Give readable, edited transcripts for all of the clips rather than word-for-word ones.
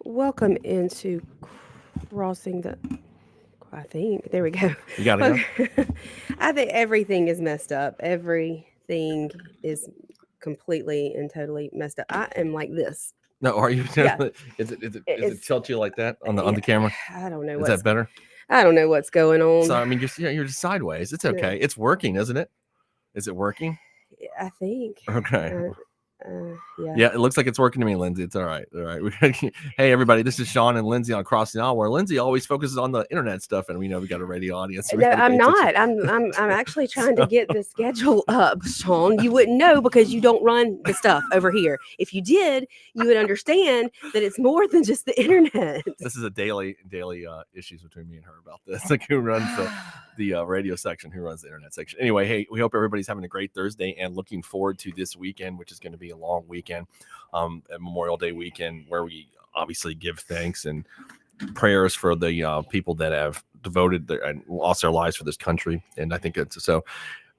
Welcome into crossing the. I think there we go. You got to go. Okay. I think everything is messed up. Everything is completely and totally messed up. I am like this. No, are you? Yeah, Is it it's tilt you like that on the yeah. camera? I don't know Is that what's. better? I don't know what's going So on. I mean, you're just sideways. It's Uh, okay. It's working, isn't it? Is it working? I think. Okay. Uh, yeah. Yeah, it looks like it's working to me, Lindsay. It's all right. All right. Hey, everybody. This is Shaun and Lindsey on Crossing the Aisle, where Lindsay always focuses on the internet stuff, and we know we got a radio audience, so we No, got to pay I'm attention. not. I'm actually trying to So, get the schedule up, Sean. You wouldn't know because you don't run the stuff over here. If you did, you would understand that it's more than just the internet. this is a daily issues between me and her about this. Like who runs the radio section, who runs the internet section. Anyway, hey, we hope everybody's having a great Thursday and looking forward to this weekend, which is going to be a long weekend, a Memorial Day weekend, where we obviously give thanks and prayers for the people that have devoted and lost their lives for this country. And I think it's so.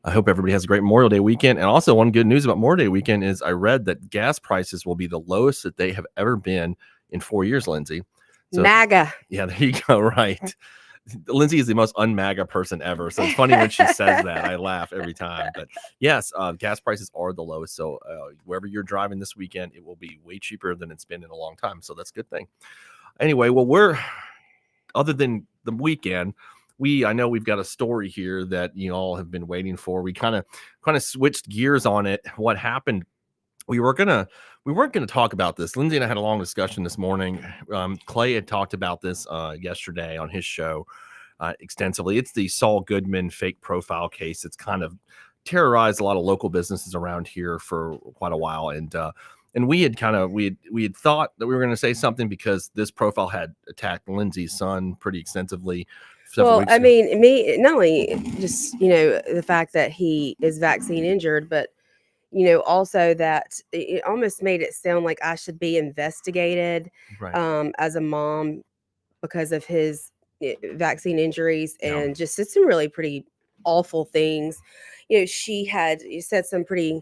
I hope everybody has a great Memorial Day weekend. And also, one good news about Memorial Day weekend is I read that gas prices will be the lowest that they have ever been in 4 years, Lindsay. So, MAGA. yeah, there you go. Right. Lindsay is the most un-MAGA person ever. So it's funny when she says that. I laugh every time. But yes, gas prices are the lowest. So wherever you're driving this weekend, it will be way cheaper than it's been in a long time. So that's a good thing. Anyway, well, other than the weekend, I know we've got a story here that you all have been waiting for. We kind of switched gears on it. What happened? We weren't gonna talk about this. Lindsay and I had a long discussion this morning. Clay had talked about this yesterday on his show extensively. It's the Saul Goodman fake profile case. It's kind of terrorized a lot of local businesses around here for quite a while, and we had thought that we were going to say something because this profile had attacked Lindsay's son pretty extensively. Well, I mean, me not only just the fact that he is vaccine injured, but also that it almost made it sound like I should be investigated right. as a mom because of his vaccine injuries Yeah. and just did some really pretty awful things. She had said some pretty.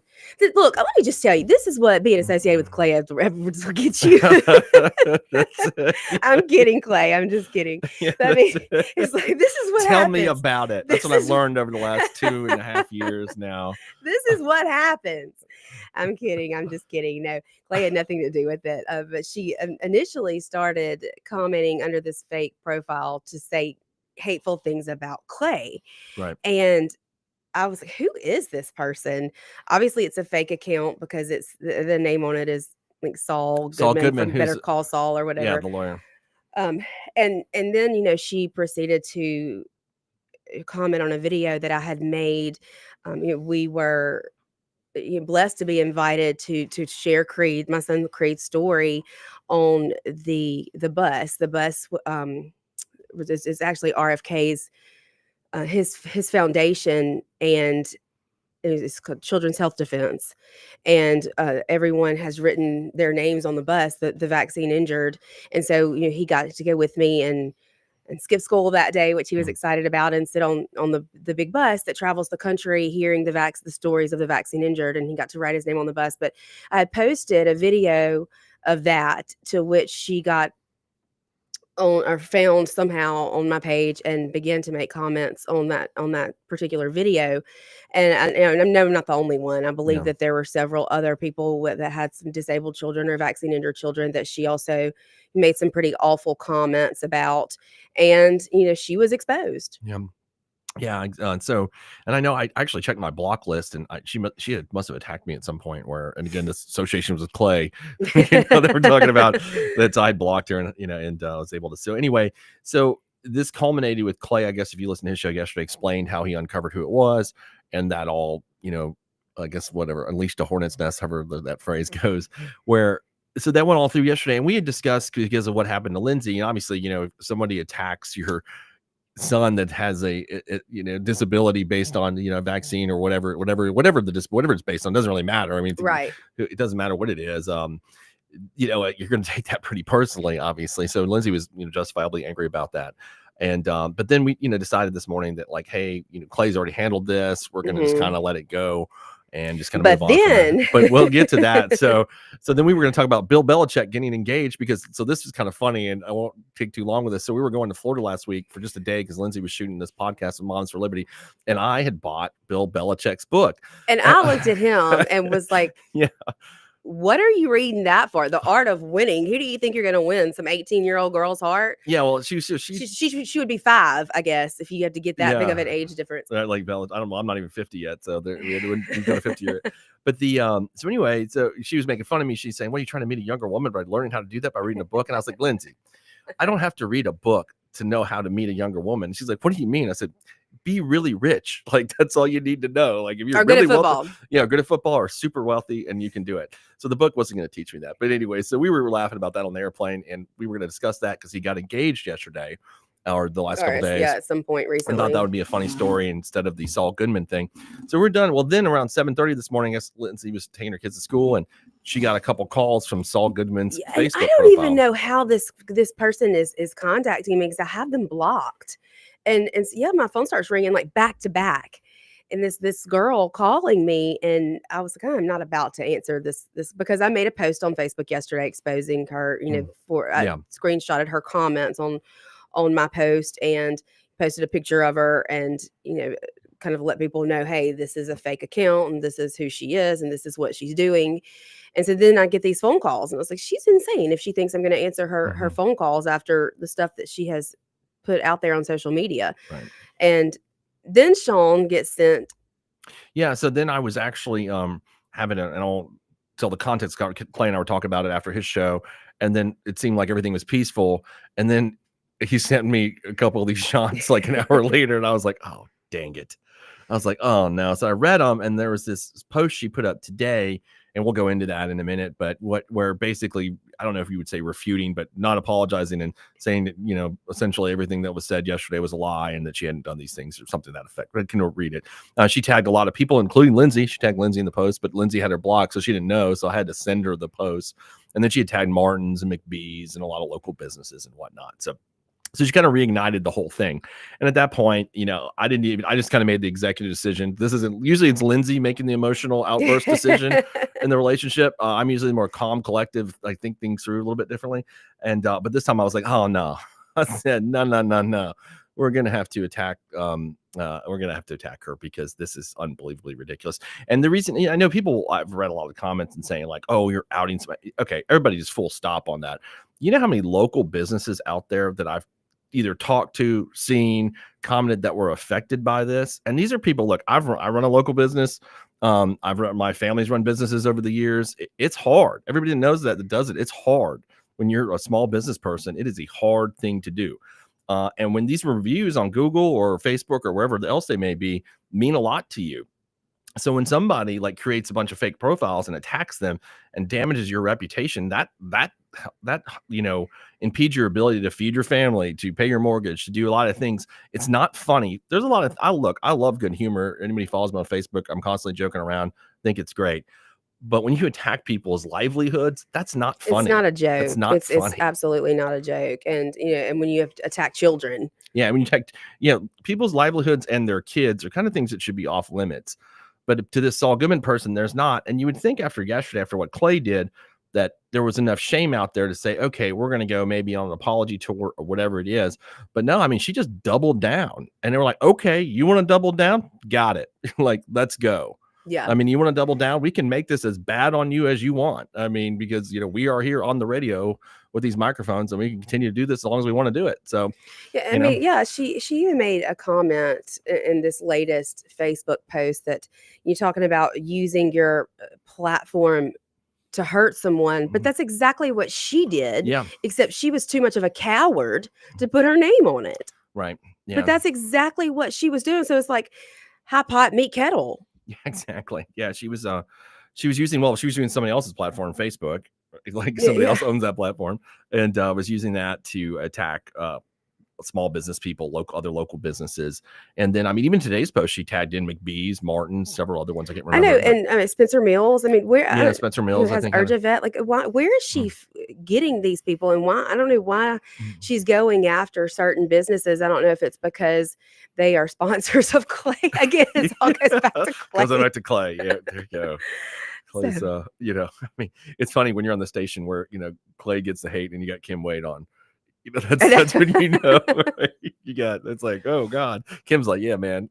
Look, let me just tell you, this is what being associated with Clay will get you. I'm kidding, Clay. I'm just kidding. I mean, it's like this is what Tell happens. me about it. That's what I've learned over the last 2.5 years now. This is what happens. I'm kidding. I'm just kidding. No, Clay had nothing to do with it. But she initially started commenting under this fake profile to say hateful things about Clay. Right. And I was like, who is this person? Obviously, it's a fake account because it's the name on it is like Saul Goodman from Better Call Saul or whatever. Yeah, the lawyer. And then she proceeded to comment on a video that I had made. We were blessed to be invited to share my son Creed's story on the bus. The bus is actually RFK's. His foundation, and it's called Children's Health Defense, and everyone has written their names on the bus, the vaccine injured, and so he got to go with me and skip school that day, which he was excited about, and sit on the big bus that travels the country, hearing the stories of the vaccine injured, and he got to write his name on the bus. But I had posted a video of that, to which she got on or found somehow on my page and began to make comments on that particular video. And I know I'm not the only one. I believe that there were several other people that had some disabled children or vaccine injured children that she also made some pretty awful comments about. And she was exposed. Yeah. So, and I know I actually checked my block list, and she must have attacked me at some point. And again, this association was with Clay. They were talking about that I blocked her, and I was able to. So anyway, so this culminated with Clay. I guess if you listened to his show yesterday, explained how he uncovered who it was, and that all I guess whatever unleashed a hornet's nest, however that phrase goes, where. So that went all through yesterday, and we had discussed because of what happened to Lindsay. And obviously, if somebody attacks your son that has a disability based on vaccine or whatever it's based on, doesn't really matter. I mean, right, it doesn't matter what it is. You're going to take that pretty personally, obviously. So Lindsay was justifiably angry about that. And but then we decided this morning that, like, hey, Clay's already handled this, we're going to just kind of let it go. and just kind of But move on from that. then But we'll get to that. So then we were going to talk about Bill Belichick getting engaged, because so this is kind of funny, and I won't take too long with this. So we were going to Florida last week for just a day because Lindsey was shooting this podcast with Moms for Liberty, and I had bought Bill Belichick's book. and I looked at him and was like, yeah. What are you reading that for? The Art of Winning. Who do you think you're going to win? Some 18-year-old girl's heart? Yeah, well, she would be 5, I guess, if you have to get that big of an age difference. Like Bella, I don't know. I'm not even 50 yet, so we've got a 50 year. But so anyway, so she was making fun of me. She's saying, "What, are you trying to meet a younger woman by learning how to do that by reading a book?" And I was like, "Lindsey, I don't have to read a book to know how to meet a younger woman." And she's like, "What do you mean?" I said, "Be really rich. Like, that's all you need to know. Like, if you're or really good at football, wealthy, good at football, or super wealthy, and you can do it." So the book wasn't going to teach me that. But anyway, so we were laughing about that on the airplane, and we were going to discuss that because he got engaged yesterday, or the last couple days. Yeah, at some point recently. I thought that would be a funny story instead of the Saul Goodman thing. So we're done. Well, then around 7:30 this morning, I guess Lindsey was taking her kids to school, and she got a couple calls from Saul Goodman's Facebook I don't profile. even know how this person is contacting me, because I have them blocked. And yeah, my phone starts ringing like back to back. And this girl calling me, and I was like, I'm not about to answer this because I made a post on Facebook yesterday exposing her, I screenshotted her comments on my post and posted a picture of her, and kind of let people know, hey, this is a fake account, and this is who she is, and this is what she's doing. And so then I get these phone calls, and I was like, she's insane if she thinks I'm going to answer her phone calls after the stuff that she has put out there on social media. Right. And then Shaun gets sent. Yeah. So then I was actually having and I'll tell the context. Clay and I were talking about it after his show, and then it seemed like everything was peaceful. And then he sent me a couple of these shots like an hour later, and I was like, oh, dang it. I was like, oh no. So I read them, and there was this post she put up today, and we'll go into that in a minute, but where basically, I don't know if you would say refuting, but not apologizing and saying that, essentially everything that was said yesterday was a lie and that she hadn't done these things or something to that effect. I can read it. She tagged a lot of people, including Lindsey. She tagged Lindsey in the post, but Lindsey had her blocked, so she didn't know. So I had to send her the post. And then she had tagged Martin's and McBee's and a lot of local businesses and whatnot. So she kind of reignited the whole thing. And at that point, I just kind of made the executive decision. Usually it's Lindsey making the emotional outburst decision in the relationship. I'm usually more calm, collective. I think things through a little bit differently. And, but this time I was like, oh no, I said, no. We're going to have to attack. Her because this is unbelievably ridiculous. And the reason, I know I've read a lot of comments and saying like, oh, you're outing somebody. Okay. Everybody just full stop on that. You know how many local businesses out there that I've either talked to, seen, commented that were affected by this? And these are people, look, I run a local business. My family's run businesses over the years. It's hard. Everybody knows that does it. It's hard. When you're a small business person, it is a hard thing to do. And when these reviews on Google or Facebook or wherever else they may be mean a lot to you. So when somebody like creates a bunch of fake profiles and attacks them and damages your reputation, that impedes your ability to feed your family, to pay your mortgage, to do a lot of things. It's not funny. There's a lot of I love good humor. Anybody follows me on Facebook, I'm constantly joking around, think it's great. But when you attack people's livelihoods, that's not funny. It's not a joke. It's not funny. It's absolutely not a joke. And and when you have to attack children. Yeah, when you attack people's livelihoods and their kids are kind of things that should be off limits. But to this Saul Goodman person, there's not. And you would think after what Clay did, that there was enough shame out there to say, okay, we're going to go maybe on an apology tour or whatever it is. But no, I mean, she just doubled down. And they were like, okay, you want to double down? Got it. Like, let's go. Yeah. I mean, you want to double down? We can make this as bad on you as you want. I mean, because, we are here on the radio with these microphones, and we can continue to do this as long as we want to do it. So, she even made a comment in this latest Facebook post that you're talking about using your platform to hurt someone, but that's exactly what she did. Yeah. Except she was too much of a coward to put her name on it. Right. Yeah. But that's exactly what she was doing. So it's like hot pot, meet kettle. Yeah, exactly. Yeah, she was using somebody else's platform, Facebook, like somebody else owns that platform, and was using that to attack small business people, other local businesses. And then, I mean, even today's post, she tagged in McBee's, Martin's, several other ones I can't remember. I know, and I mean, Spencer Mills. I mean, where Spencer Mills, who has Urjavet. Like, where is she getting these people, and why? I don't know why she's going after certain businesses. I don't know if it's because they are sponsors of Clay. Again, it all goes back to Clay. Goes back to Clay. Yeah, there you go. Clay's, I mean, it's funny when you're on the station where, Clay gets the hate and you got Kim Wade on. That's when right? You got, it's like, oh God. Kim's like, yeah, man.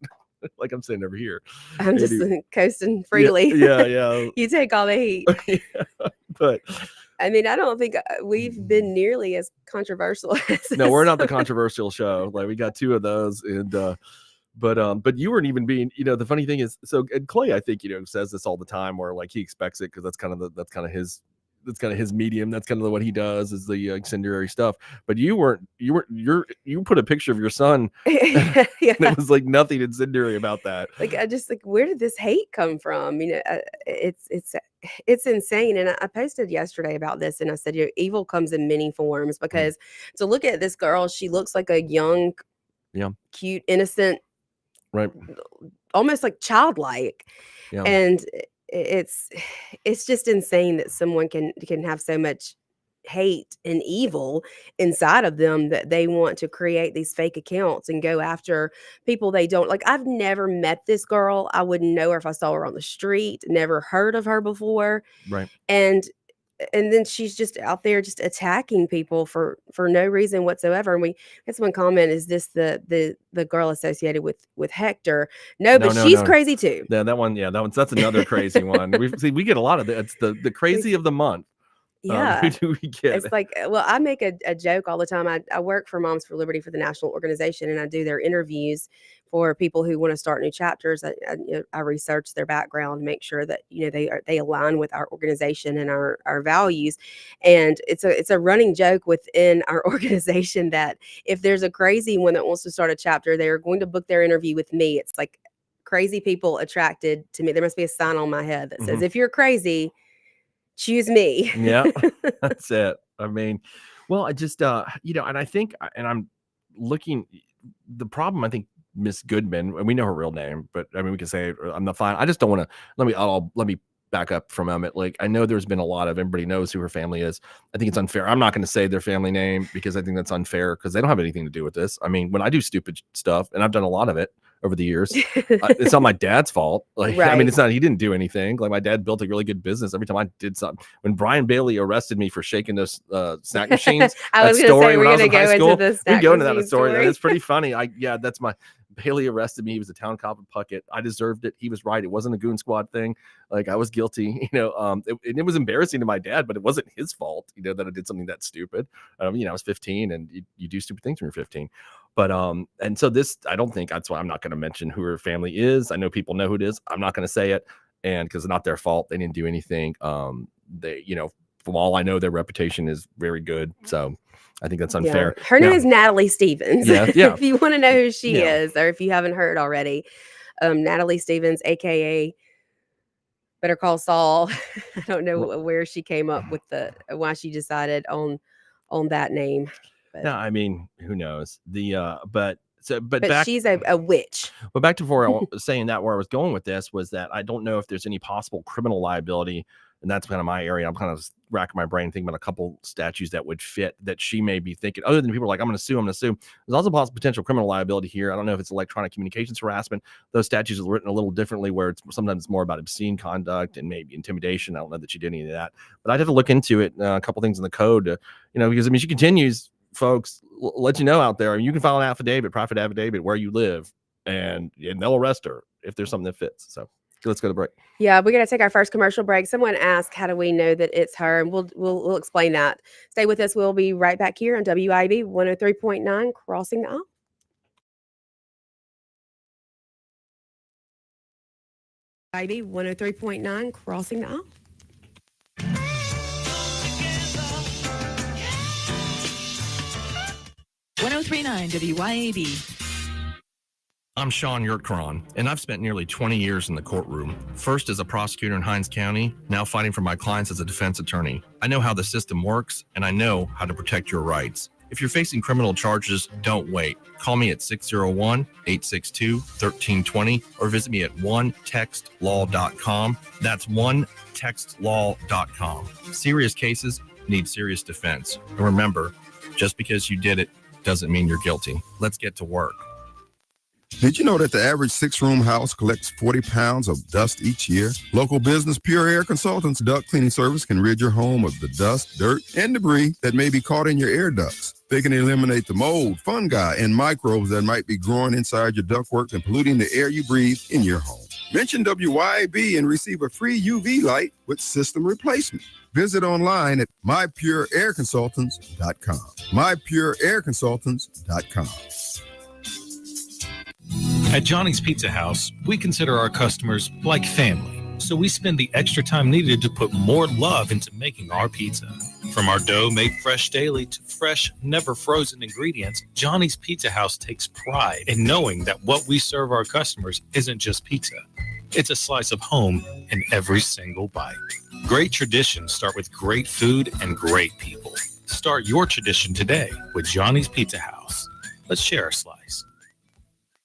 Like I'm sitting over here. I'm just coasting freely. Yeah. You take all the heat. But I mean, I don't think we've been nearly as controversial as no, we're not the controversial show. Like we got 2 of those, and but you weren't even being, the funny thing is, so and Clay, I think, says this all the time, where like he expects it because that's kind of his medium. That's kind of what he does, is the incendiary stuff. But you put a picture of your son. Yeah. And it was like nothing incendiary about that. Like, I just where did this hate come from? It's insane. And I posted yesterday about this, and I said, evil comes in many forms, because to look at this girl, she looks like a young, cute, innocent, right, almost like childlike. And it's just insane that someone can have so much hate and evil inside of them that they want to create these fake accounts and go after people they don't like. I've never met this girl. I wouldn't know her if I saw her on the street, never heard of her before. Right. And then she's just out there just attacking people for no reason whatsoever. And we had someone comment, is this the girl associated with Hector? No, but she's crazy too. Yeah, that's another crazy one. We get a lot of that. It's the crazy of the month. Yeah. Who do we get? It's like, well, I make a joke all the time. I work for Moms for Liberty for the national organization, and I do their interviews for people who want to start new chapters. I research their background, make sure that they align with our organization and our values. And it's a running joke within our organization that if there's a crazy one that wants to start a chapter, they are going to book their interview with me. It's like, crazy people attracted to me. There must be a sign on my head that says, if you're crazy, choose me. Yeah, that's it. I mean, well, I just, and I think, and I'm looking, the problem, I think Miss Goodman, and we know her real name, but I mean, we can say I'm not fine. I just don't want to, let me back up for a moment. Like, I know there's been a lot of, everybody knows who her family is. I think it's unfair. I'm not going to say their family name because I think that's unfair, because they don't have anything to do with this. I mean, when I do stupid stuff, and I've done a lot of it over the years, it's not my dad's fault. Like, right. I mean, it's not, he didn't do anything. Like, my dad built a really good business. Every time I did something, when Brian Bailey arrested me for shaking those snack machines, I was going to say, we're going to go into the snack we go into that story. It's pretty funny. That's my, Bailey arrested me. He was a town cop in Puckett. I deserved it. He was right. It wasn't a goon squad thing. Like, I was guilty, it was embarrassing to my dad, but it wasn't his fault, that I did something that stupid. I was 15, and you do stupid things when you're 15. But, and so this, I don't think, that's why I'm not going to mention who her family is. I know people know who it is. I'm not going to say it. And because it's not their fault. They didn't do anything. They, from all I know, their reputation is very good. So I think that's unfair. Yeah. Her name is Natalie Stevens. Yeah. If you want to know who she is, or if you haven't heard already, Natalie Stevens, AKA Better Call Saul. I don't know where she came up with why she decided on that name. But, no, I mean, who knows? But she's a witch. But back to where I was saying that, where I was going with this was that I don't know if there's any possible criminal liability, and that's kind of my area. I'm kind of racking my brain thinking about a couple statutes that would fit, that she may be thinking, other than people are like, I'm going to sue. There's also possible potential criminal liability here. I don't know if it's electronic communications harassment. Those statutes are written a little differently, where sometimes it's more about obscene conduct and maybe intimidation. I don't know that she did any of that, but I'd have to look into it. A couple things in the code, because she continues, folks, let you know out there, you can file an affidavit, private affidavit, where you live, and they'll arrest her if there's something that fits. So let's go to break. Yeah, we're going to take our first commercial break. Someone asked, how do we know that it's her? And we'll explain that. Stay with us. We'll be right back here on WIB 103.9, Crossing the Aisle. WIB 103.9, Crossing the Aisle. WYAB. I'm Shaun Yurtkaran, and I've spent nearly 20 years in the courtroom, first as a prosecutor in Hinds County, now fighting for my clients as a defense attorney. I know how the system works, and I know how to protect your rights. If you're facing criminal charges, don't wait. Call me at 601-862-1320 or visit me at onetextlaw.com. That's onetextlaw.com. Serious cases need serious defense. And remember, just because you did it doesn't mean you're guilty. Let's get to work. Did you know that the average 6-room house collects 40 pounds of dust each year? Local business Pure Air Consultants duct cleaning service can rid your home of the dust, dirt, and debris that may be caught in your air ducts. They can eliminate the mold, fungi, and microbes that might be growing inside your ductwork and polluting the air you breathe in your home. Mention WYAB and receive a free UV light with system replacement. Visit online at mypureairconsultants.com. mypureairconsultants.com. At Johnny's Pizza House, we consider our customers like family, so we spend the extra time needed to put more love into making our pizza. From our dough made fresh daily to fresh, never frozen ingredients, Johnny's Pizza House takes pride in knowing that what we serve our customers isn't just pizza. It's a slice of home in every single bite. Great traditions start with great food and great people. Start your tradition today with Johnny's Pizza House. Let's share a slice.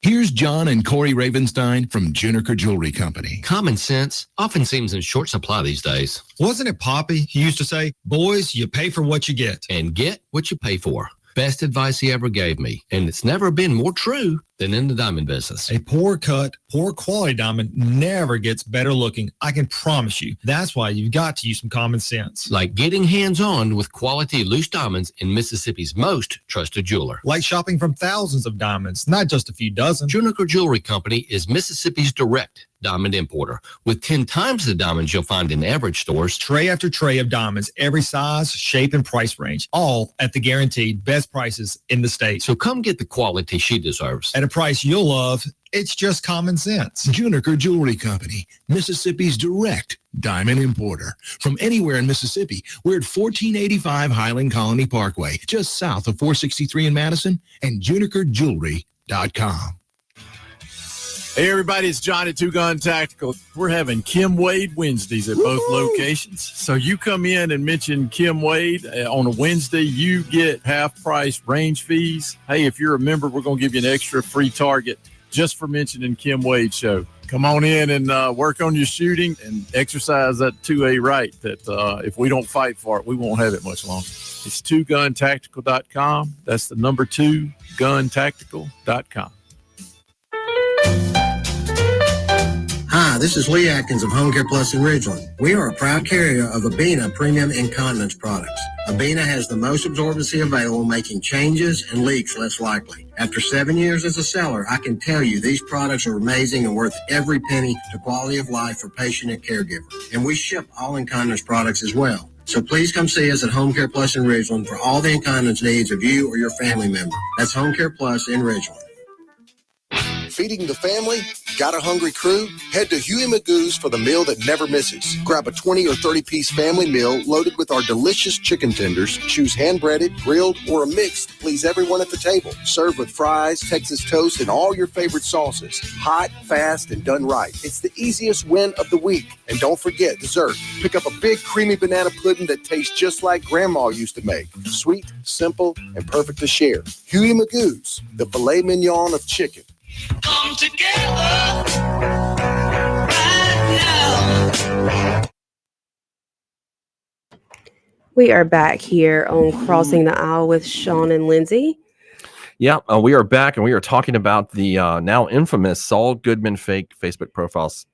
Here's John and Corey Ravenstein from Juniker Jewelry Company. Common sense often seems in short supply these days. Wasn't it Poppy? He used to say, boys, you pay for what you get. And get what you pay for. Best advice he ever gave me. And it's never been more true than in the diamond business. A poor cut, poor quality diamond never gets better looking. I can promise you. That's why you've got to use some common sense. Like getting hands-on with quality loose diamonds in Mississippi's most trusted jeweler. Like shopping from thousands of diamonds, not just a few dozen. Juniker Jewelry Company is Mississippi's direct diamond importer. With 10 times the diamonds you'll find in average stores. Tray after tray of diamonds, every size, shape, and price range. All at the guaranteed best prices in the state. So come get the quality she deserves. At a price you'll love. It's just common sense. Juniker Jewelry Company, Mississippi's direct diamond importer. From anywhere in Mississippi, we're at 1485 Highland Colony Parkway, just south of 463 in Madison, and junikerjewelry.com. Hey everybody, it's Johnny Two Gun Tactical. We're having Kim Wade Wednesdays at both locations. So you come in and mention Kim Wade on a Wednesday, you get half price range fees. Hey, if you're a member, we're going to give you an extra free target just for mentioning Kim Wade Show. Come on in and work on your shooting and exercise that 2A right that if we don't fight for it, we won't have it much longer. It's twoguntactical.com. That's the number 2guntactical.com. Hi, this is Lee Atkins of Home Care Plus in Ridgeland. We are a proud carrier of Abena Premium Incontinence products. Abena has the most absorbency available, making changes and leaks less likely. After 7 years as a seller, I can tell you these products are amazing and worth every penny to quality of life for patient and caregiver. And we ship all incontinence products as well. So please come see us at Home Care Plus in Ridgeland for all the incontinence needs of you or your family member. That's Home Care Plus in Ridgeland. Feeding the family? Got a hungry crew? Head to Huey Magoo's for the meal that never misses. Grab a 20 or 30-piece family meal loaded with our delicious chicken tenders. Choose hand-breaded, grilled, or a mix to please everyone at the table. Served with fries, Texas toast, and all your favorite sauces. Hot, fast, and done right. It's the easiest win of the week. And don't forget dessert. Pick up a big creamy banana pudding that tastes just like Grandma used to make. Sweet, simple, and perfect to share. Huey Magoo's, the filet mignon of chicken. Come together right now. We are back here on Crossing the Aisle with Shaun and Lindsey. Yeah, we are back, and we are talking about the now infamous Saul Goodman fake Facebook profiles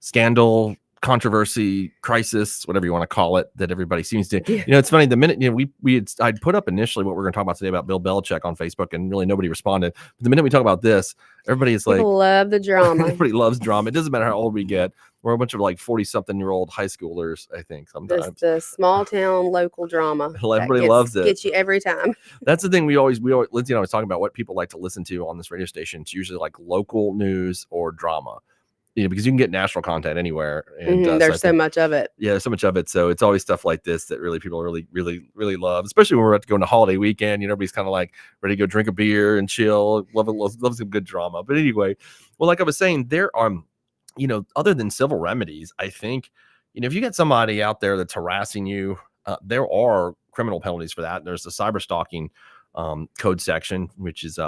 scandal, controversy, crisis, whatever you want to call it, that everybody seems to. Yeah. You know, it's funny. The minute I'd put up initially what we're going to talk about today about Bill Belichick on Facebook, and really nobody responded. But the minute we talk about this, everybody is People love the drama. Everybody loves drama. It doesn't matter how old we get. We're a bunch of like 40-something-year-old high schoolers, I think, sometimes. The small town local drama. Everybody loves it. Gets you every time. That's the thing we always, Lindsay and I was talking about what people like to listen to on this radio station. It's usually like local news or drama. You know, because you can get national content anywhere. And there's so much of it. Yeah, there's so much of it. So it's always stuff like this that really people really love, especially when we're about to go into holiday weekend. You know, everybody's kind of like ready to go drink a beer and chill. Love some good drama. But anyway, well, like I was saying, there are, you know, other than civil remedies, I think, you know, if you get somebody out there that's harassing you, there are criminal penalties for that. And there's the cyber stalking code section, which is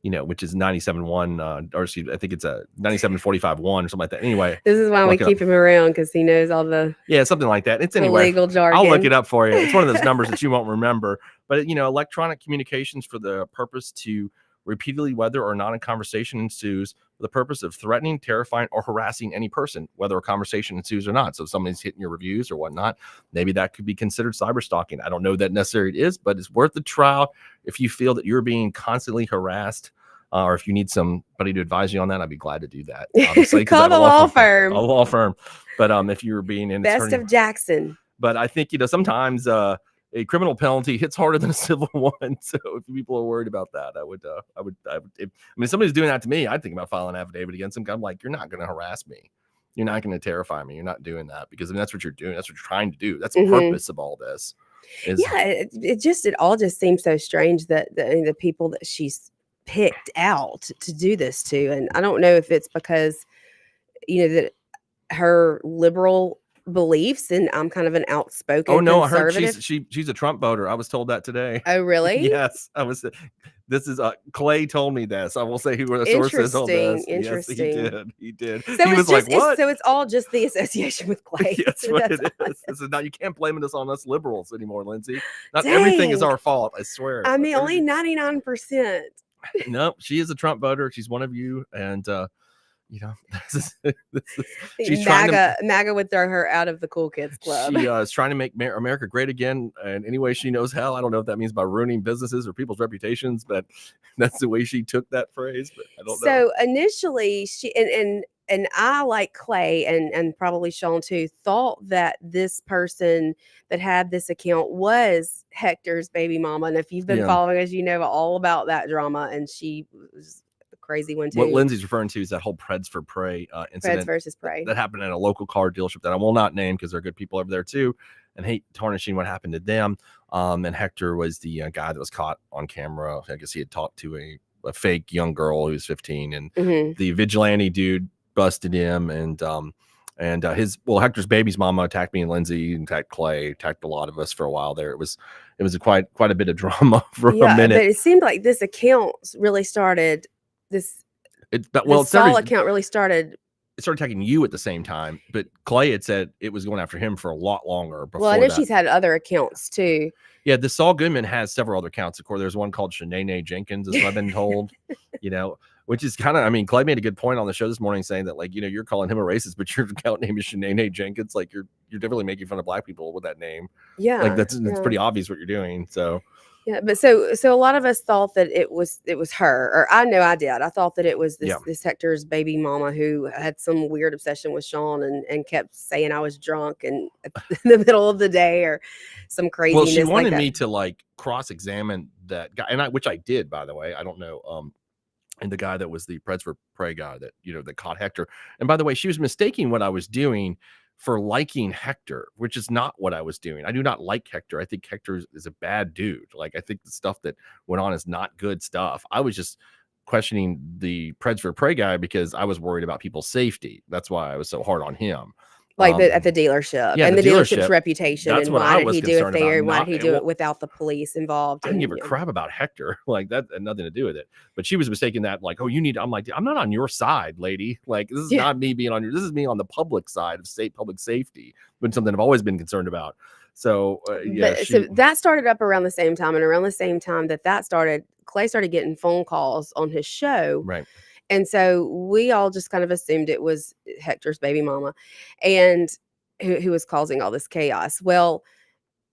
which is 97.1 or excuse me, I think it's a 97.45.1 or something like that. Anyway, This is why we keep him around, because he knows all the something like that. It's anyway legal jargon. I'll look it up for you. It's one of those numbers that you won't remember, but electronic communications for the purpose to repeatedly, whether or not a conversation ensues, for the purpose of threatening, terrifying, or harassing any person, whether a conversation ensues or not. So if somebody's hitting your reviews or whatnot, maybe that could be considered cyber stalking. I don't know that necessarily it is, but it's worth the trial if you feel that you're being constantly harassed. Or if you need somebody to advise you on that, I'd be glad to do that. Obviously, call the law firm. A law firm. But if you're being in Best of Jackson. But I think sometimes a criminal penalty hits harder than a civil one. So if people are worried about that, I would. If somebody's doing that to me, I'd think about filing an affidavit against them. I'm like, you're not going to harass me. You're not going to terrify me. You're not doing that, because that's what you're doing. That's what you're trying to do. That's the purpose of all this. It all just seems so strange that the people that she's picked out to do this to, and I don't know if it's because that her liberal beliefs, and I'm kind of an outspoken I heard conservative. she's a Trump voter. I was told that today. Oh, really? Yes, I was. This is Clay told me this. I will say who the source is on this. Interesting. Yes, he did. So he was like, "What?" So it's all just the association with Clay. That's what it is. This is not. You can't blame this on us liberals anymore, Lindsay. Not everything is our fault. I swear. I mean, only 99%. No, she is a Trump voter. She's one of you, and she's MAGA would throw her out of the cool kids club. She is trying to make America great again, and any way she knows how. I don't know if that means by ruining businesses or people's reputations, but that's the way she took that phrase. But I don't know. So initially, she and I, like Clay and probably Shaun too, thought that this person that had this account was Hector's baby mama. And if you've been following us, you know all about that drama. And she was a crazy one too. What Lindsay's referring to is that whole Preds for Prey incident. Preds versus Prey. That happened at a local car dealership that I will not name because they're good people over there too, and hate tarnishing what happened to them. And Hector was the guy that was caught on camera. I guess he had talked to a fake young girl who was 15, and the vigilante dude busted him, and Hector's baby's mama attacked me and Lindsay, attacked Clay, attacked a lot of us for a while there. It was quite a bit of drama for a minute. But it seemed like this account really started Saul account really started. It started attacking you at the same time, but Clay had said it was going after him for a lot longer before. Well, I know she's had other accounts too. Yeah, the Saul Goodman has several other accounts. Of course, there's one called Shanae Jenkins, as I've been told. Which is kind of, Clay made a good point on the show this morning, saying that you're calling him a racist, but your account name is Shanae Jenkins. You're definitely making fun of black people with that name. Yeah, that's pretty obvious what you're doing. So. Yeah, but so a lot of us thought that it was her, or I know I did. I thought that it was this Hector's baby mama who had some weird obsession with Shaun and kept saying I was drunk and in the middle of the day or some craziness. Well, she wanted me to cross-examine that guy, which I did, by the way. I don't know. And the guy that was the Preds for Prey guy that that caught Hector. And by the way, she was mistaking what I was doing for liking Hector, which is not what I was doing. I do not like Hector. I think Hector is a bad dude. I think the stuff that went on is not good stuff. I was just questioning the Preds for Prey guy because I was worried about people's safety. That's why I was so hard on him. At the dealership, and the dealership's reputation, and why did he do it there, and why did he do it without the police involved? I didn't give a crap about Hector. That had nothing to do with it. But she was mistaking that, you need. I'm like, I'm not on your side, lady. This is not me being on your. This is me on the public side of public safety, but something I've always been concerned about. So so that started up around the same time, and around the same time that started, Clay started getting phone calls on his show, right? And so we all just kind of assumed it was Hector's baby mama, and who was causing all this chaos. Well,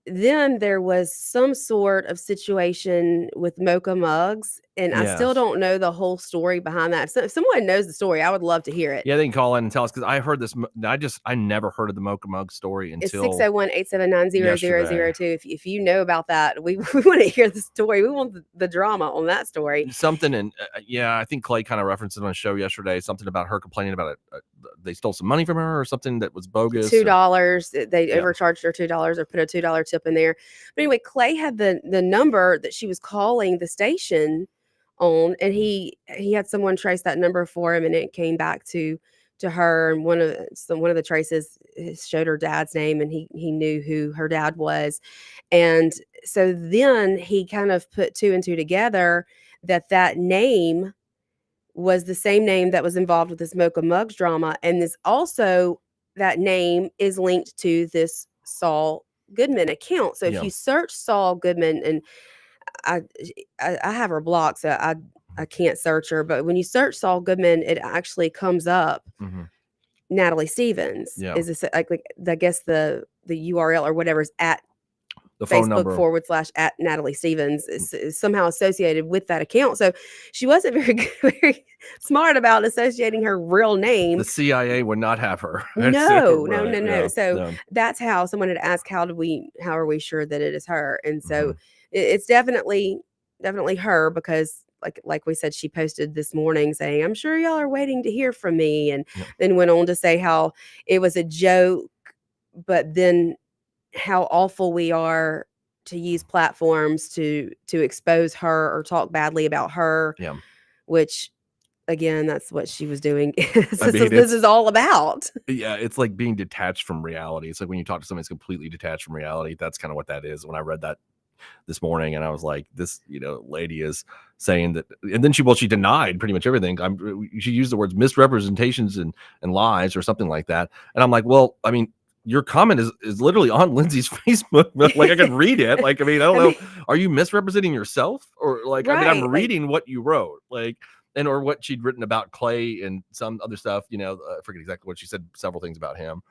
then there was some sort of situation with Mocha Mugs, and I still don't know the whole story behind that. So if someone knows the story, I would love to hear it. Yeah, they can call in and tell us, because I heard this. I never heard of the Mocha Mug story until it's 601-879-0002. If you know about that, we want to hear the story. We want the drama on that story. Something, and I think Clay kind of referenced it on a show yesterday. Something about her complaining about it. They stole some money from her, or something that was bogus. $2. They overcharged her $2 or put a $2 tip in there. But anyway, Clay had the number that she was calling the station on, and he had someone trace that number for him, and it came back to to her, and one of the traces showed her dad's name, and he knew who her dad was. And so then he kind of put two and two together, that name was the same name that was involved with this Mocha Mugs drama, and this also, that name is linked to this Saul Goodman account. So if Yeah. you search Saul Goodman, and I have her blocked, so I can't search her, but when you search Saul Goodman, it actually comes up. Mhm. Natalie Stevens Yeah. is this, like I guess the URL or whatever is at The phone number. Facebook / at Natalie Stevens is somehow associated with that account. So she wasn't very smart about associating her real name. The CIA would not have her. No. Right, yeah, So no. that's how someone had asked, how are we sure that it is her? And so Mhm. it's definitely her, because like we said, she posted this morning saying, "I'm sure y'all are waiting to hear from me," and Yep. then went on to say how it was a joke, but then how awful we are to use platforms to expose her or talk badly about her. Yeah. Which, again, that's what she was doing. I mean, This is all about. Yeah, it's like being detached from reality. It's like when you talk to somebody who's completely detached from reality, that's kind of what that is. When I read that this morning, and I was like, this, lady is saying that, and then she denied pretty much everything. She used the words misrepresentations and lies or something like that. And I'm like, well, I mean, your comment is literally on Lindsay's Facebook. Like, I can read it. Like, I mean, I don't know. Are you misrepresenting yourself? Or like, I mean, I'm reading what you wrote, like, or what she'd written about Clay and some other stuff, I forget exactly what she said, several things about him.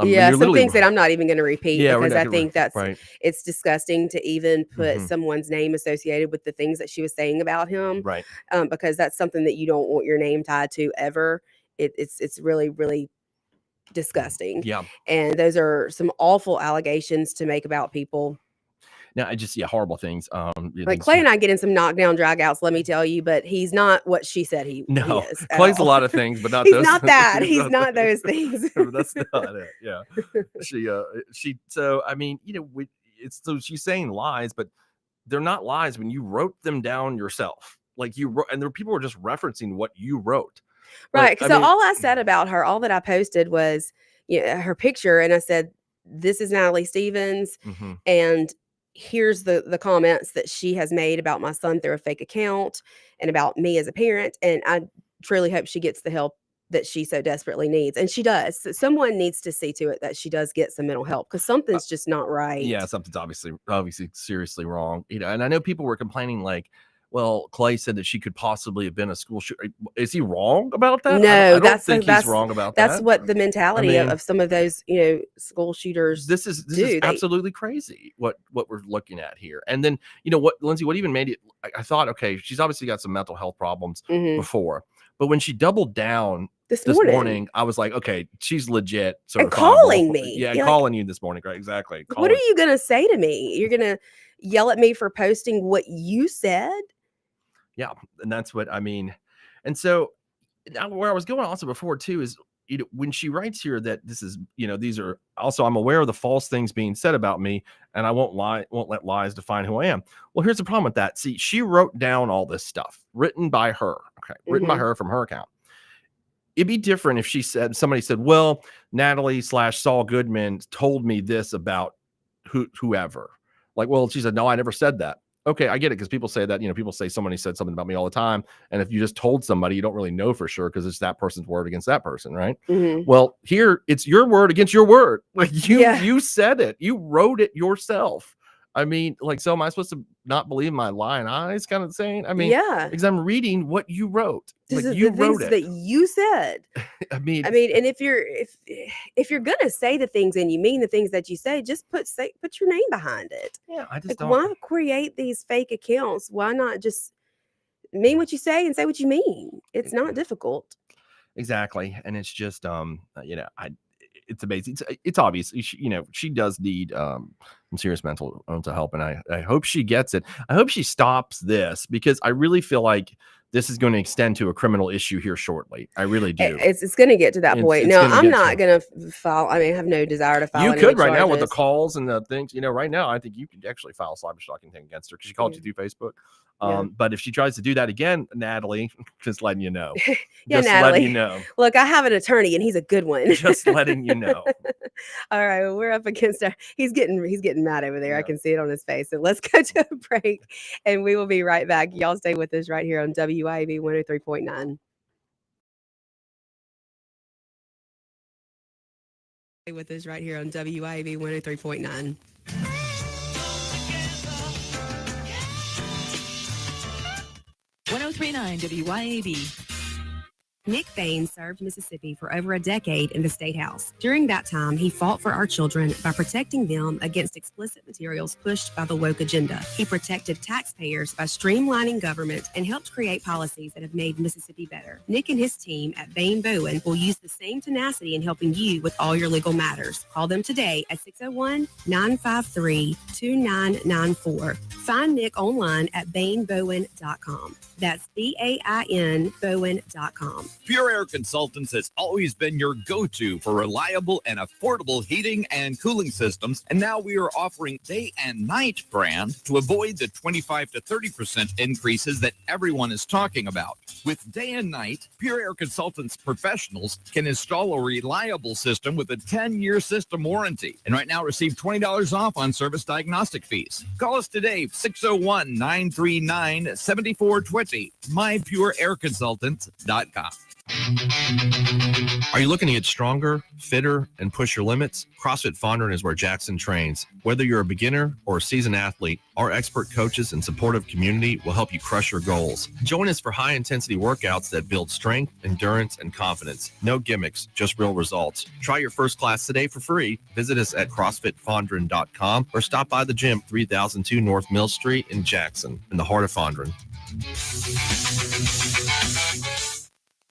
Yeah, some things that I'm not even going to repeat, Yeah, because I think right. it's disgusting to even put Mhm. someone's name associated with the things that she was saying about him, Right. because that's something that you don't want your name tied to ever. It's really, really disgusting. Yeah. And those are some awful allegations to make about people. Now, I just, horrible things. Like Clay and I get in some knockdown dragouts, let me tell you, but he's not what she said he No, is. at Clay's a all. lot of things, but not He's those. not that. He's not those things. That's not it. Yeah. So, I mean, so she's saying lies, but they're not lies when you wrote them down yourself. Like you wrote, and there were people were just referencing what you wrote. Right. Like, So all I said about her, all that I posted was her picture, and I said, "This is Natalie Stevens," Mhm. and here's the comments that she has made about my son through a fake account and about me as a parent. And I truly hope she gets the help that she so desperately needs, and she does. So someone needs to see to it that she does get some mental help, because something's just not right. Yeah, something's obviously seriously wrong. And I know people were complaining, like, well, Clay said that she could possibly have been a school shooter. Is he wrong about that? No, I don't think he's wrong about that. That's what the mentality I mean, of some of those, school shooters. This is do. absolutely crazy what we're looking at here. And then, what, Lindsay, what even made it, I thought, okay, she's obviously got some mental health problems before, but when she doubled down this morning, I was like, okay, she's legit. And calling me. Yeah, You're calling you this morning. Right, exactly. What are you going to say to me? You're going to yell at me for posting what you said? Yeah, and that's what I mean. And so now where I was going also before too is, when she writes here that this is, these are also, I'm aware of the false things being said about me, and I won't let lies define who I am. Well, here's the problem with that. See, she wrote down all this stuff written by her. Okay, written by her from her account. It'd be different if somebody said, well, Natalie / Saul Goodman told me this about whoever. Like, well, she said, no, I never said that. Okay, I get it, because people say that, people say somebody said something about me all the time. And if you just told somebody, you don't really know for sure, because it's that person's word against that person, right? Well, here it's your word against your word. Like you said it, you wrote it yourself. I mean, like, so am I supposed to not believe my lying eyes kind of saying? I mean, yeah, because I'm reading what you wrote. This like is you the wrote things it. that you said. I mean, and if you're gonna say the things and you mean the things that you say, just put your name behind it. Yeah, I just like, don't. Why create these fake accounts? Why not just mean what you say and say what you mean? It's not difficult. Exactly, and it's just it's amazing. It's obvious. She does need some serious mental help, and I hope she gets it. I hope she stops this, because I really feel like this is going to extend to a criminal issue here shortly. I really do. It's going to get to that point. No, I'm not going to file. I mean, I have no desire to file. You any could right now charges. with the calls and the things. Right now, I think you could actually file a cyber stalking thing against her, because she called you through Facebook. But if she tries to do that again, Natalie, just letting you know. Yeah, just Natalie. letting you know. Look, I have an attorney, and he's a good one. Just letting you know. All right, well, we're up against our. He's getting mad over there. Yeah. I can see it on his face. So let's go to a break, and we will be right back. Y'all stay with us right here on WIAB 103.9. Stay with us right here on WIAB 103.9. WYAB. Nick Bain served Mississippi for over a decade in the State House. During that time, he fought for our children by protecting them against explicit materials pushed by the woke agenda. He protected taxpayers by streamlining government and helped create policies that have made Mississippi better. Nick and his team at Bain Bowen will use the same tenacity in helping you with all your legal matters. Call them today at 601-953-2994. Find Nick online at bainbowen.com. That's BAIN Bowen.com. Pure Air Consultants has always been your go-to for reliable and affordable heating and cooling systems, and now we are offering day and night brand to avoid the 25 to 30% increases that everyone is talking about. With day and night, Pure Air Consultants professionals can install a reliable system with a 10-year system warranty, and right now receive $20 off on service diagnostic fees. Call us today, 601-939-7420, mypureairconsultants.com. Are you looking to get stronger, fitter, and push your limits? CrossFit Fondren is where Jackson trains. Whether you're a beginner or a seasoned athlete, our expert coaches and supportive community will help you crush your goals. Join us for high-intensity workouts that build strength, endurance, and confidence. No gimmicks, just real results. Try your first class today for free. Visit us at CrossFitFondren.com or stop by the gym 3002 North Mill Street in Jackson, in the heart of Fondren.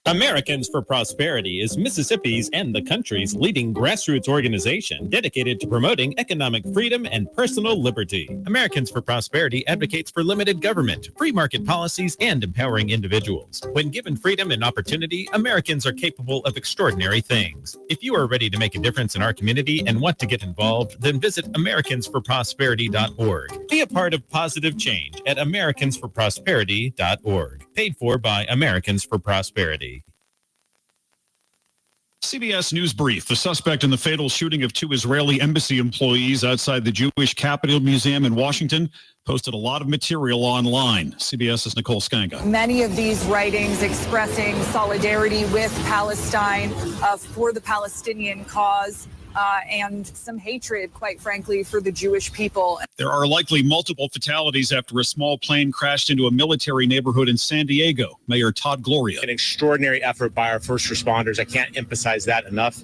Americans for Prosperity is Mississippi's and the country's leading grassroots organization dedicated to promoting economic freedom and personal liberty. Americans for Prosperity advocates for limited government, free market policies, and empowering individuals. When given freedom and opportunity, Americans are capable of extraordinary things. If you are ready to make a difference in our community and want to get involved, then visit AmericansForProsperity.org. Be a part of positive change at AmericansForProsperity.org. Paid for by Americans for Prosperity. CBS News Brief. The suspect in the fatal shooting of 2 Israeli embassy employees outside the Jewish Capitol Museum in Washington posted a lot of material online. CBS's Nicole Skanga. Many of these writings expressing solidarity with Palestine, for the Palestinian cause, and some hatred, quite frankly, for the Jewish people. There are likely multiple fatalities after a small plane crashed into a military neighborhood in San Diego. Mayor Todd Gloria. An extraordinary effort by our first responders. I can't emphasize that enough.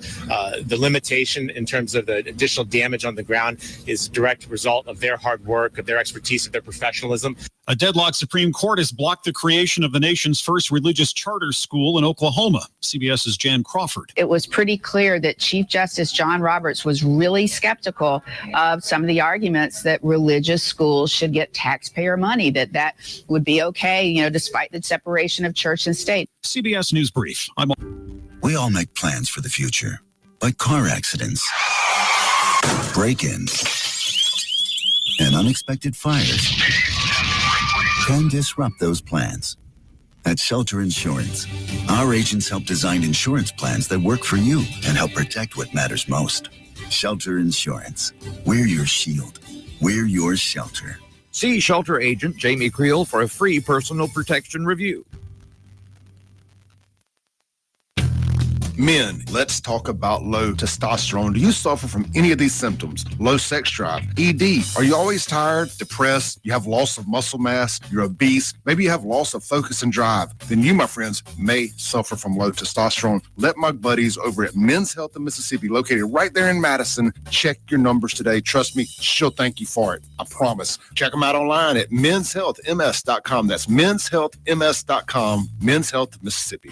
The limitation in terms of the additional damage on the ground is a direct result of their hard work, of their expertise, of their professionalism. A deadlocked Supreme Court has blocked the creation of the nation's first religious charter school in Oklahoma. CBS's Jan Crawford. It was pretty clear that Chief Justice John Roberts was really skeptical of some of the arguments that religious schools should get taxpayer money, that would be okay, despite the separation of church and state. CBS News Brief. We all make plans for the future, like car accidents, break-ins, and unexpected fires can disrupt those plans. At Shelter Insurance, our agents help design insurance plans that work for you and help protect what matters most. Shelter Insurance. We're your shield. We're your shelter. See Shelter Agent Jamie Creel for a free personal protection review. Men, let's talk about low testosterone. Do you suffer from any of these symptoms? Low sex drive, ED. Are you always tired, depressed? You have loss of muscle mass? You're obese? Maybe you have loss of focus and drive? Then you, my friends, may suffer from low testosterone. Let my buddies over at Men's Health in Mississippi, located right there in Madison, check your numbers today. Trust me, she'll thank you for it. I promise. Check them out online at menshealthms.com. That's menshealthms.com. Men's Health Mississippi.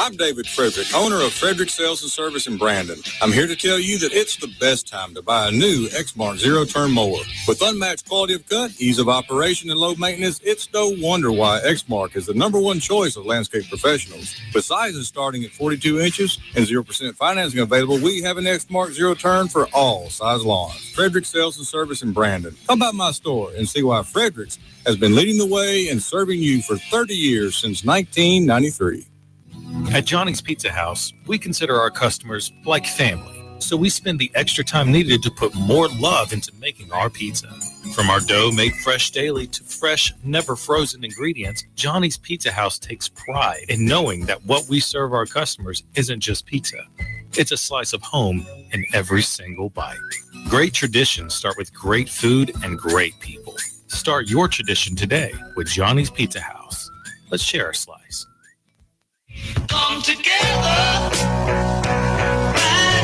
I'm David Frederick, owner of Frederick Sales and Service in Brandon. I'm here to tell you that it's the best time to buy a new Exmark zero-turn mower. With unmatched quality of cut, ease of operation, and low maintenance, it's no wonder why Exmark is the #1 choice of landscape professionals. With sizes starting at 42 inches and 0% financing available, we have an Exmark zero-turn for all size lawns. Frederick Sales and Service in Brandon. Come by my store and see why Fredericks has been leading the way and serving you for 30 years since 1993. At Johnny's Pizza House, we consider our customers like family, so we spend the extra time needed to put more love into making our pizza. From our dough made fresh daily to fresh, never frozen ingredients, Johnny's Pizza House takes pride in knowing that what we serve our customers isn't just pizza. It's a slice of home in every single bite. Great traditions start with great food and great people. Start your tradition today with Johnny's Pizza House. Let's share a slice. Come together right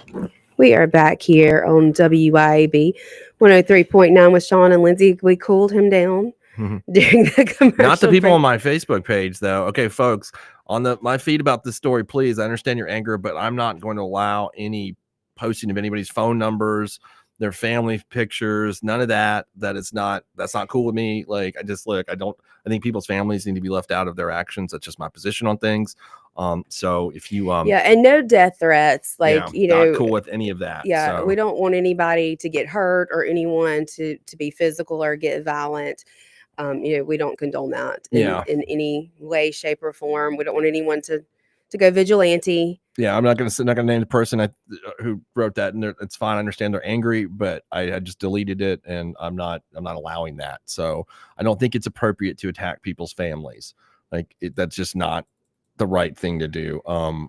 now. We are back here on WIAB 103.9 with Shaun and Lindsey. We cooled him down during the commercial. Not the people break. on my Facebook page, though. Okay, folks, on my feed about this story, please, I understand your anger, but I'm not going to allow any posting of anybody's phone numbers, their family pictures, none of that. That's not cool with me. Like, I think people's families need to be left out of their actions. That's just my position on things. So if you and no death threats, like, not cool with any of that. Yeah, so. we don't want anybody to get hurt or anyone to be physical or get violent. We don't condone that in any way, shape, or form. We don't want anyone to go vigilante. Yeah, I'm not gonna name the person who wrote that, and it's fine. I understand they're angry, but I just deleted it, and I'm not allowing that. So I don't think it's appropriate to attack people's families. That's just not the right thing to do.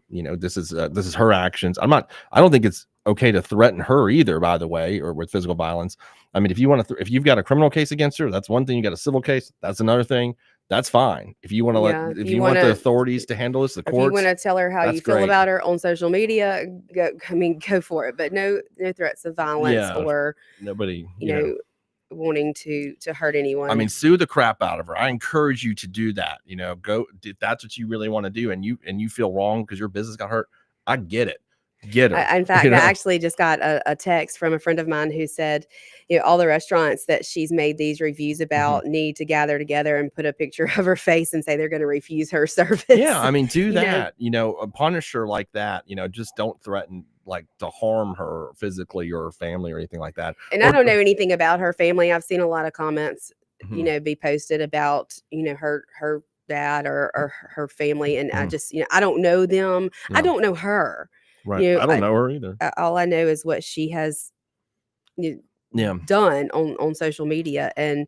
This is her actions. I don't think it's okay to threaten her either, by the way, or with physical violence. I mean, if you've got a criminal case against her, that's one thing. You got a civil case, that's another thing. That's fine. If you want to if you want the authorities to handle this, the courts. If you want to tell her how you feel great. about her on social media, go for it. But no threats of violence or nobody, wanting to hurt anyone. I mean, sue the crap out of her. I encourage you to do that. Go if that's what you really want to do, and you feel wrong because your business got hurt. I get it. Get her. In fact, I actually just got a text from a friend of mine who said, all the restaurants that she's made these reviews about need to gather together and put a picture of her face and say they're going to refuse her service. Yeah, I mean, do that. Punish her like that. Just don't threaten to harm her physically or her family or anything like that. And I don't know anything about her family. I've seen a lot of comments, be posted about, her dad or her family, and I just, I don't know them. No. I don't know her. Right. I don't know her either. All I know is what she has done on social media, and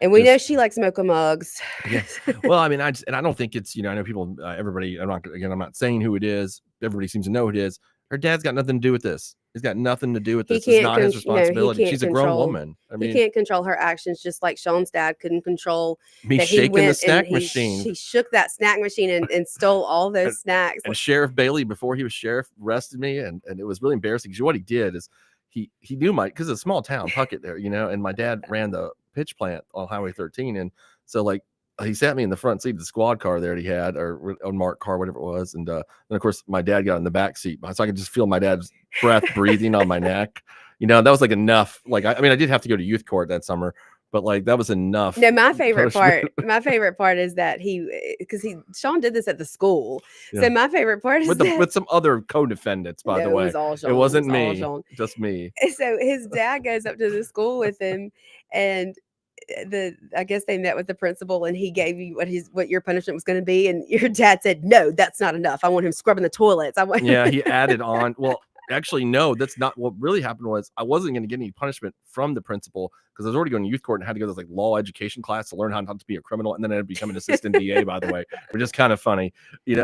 we know she likes mocha mugs. Yeah. Well, I mean, I don't think it's, I know people, everybody, I'm not saying who it is. Everybody seems to know who it is. Her dad's got nothing to do with this. He's got nothing to do with this. It's not his responsibility. She's a grown woman. I mean, he can't control her actions, just like Shaun's dad couldn't control me shaking the snack machine. He shook that snack machine and stole all those snacks. And Sheriff Bailey, before he was sheriff, arrested me, and it was really embarrassing because what he did is he knew because it's a small town, Puckett there, and my dad ran the pitch plant on Highway 13, and so he sat me in the front seat of the squad car there that he had, or unmarked car, whatever it was. And then, of course, my dad got in the back seat, so I could just feel my dad's breath breathing on my neck. That was enough. I did have to go to youth court that summer, but that was enough. No, my favorite part is that Shaun did this at the school. Yeah. So my favorite part is with some other co-defendants, by the way. It was all Shaun. It wasn't me, just me. So his dad goes up to the school with him, and I guess they met with the principal, and he gave you what your punishment was going to be, and your dad said, "No, that's not enough. I want him scrubbing the toilets." Yeah, he added on. Well, actually, no, that's not what really happened. Was I wasn't going to get any punishment from the principal because I was already going to youth court and had to go to this law education class to learn how not to be a criminal, and then I had to become an assistant DA, by the way, which is kind of funny,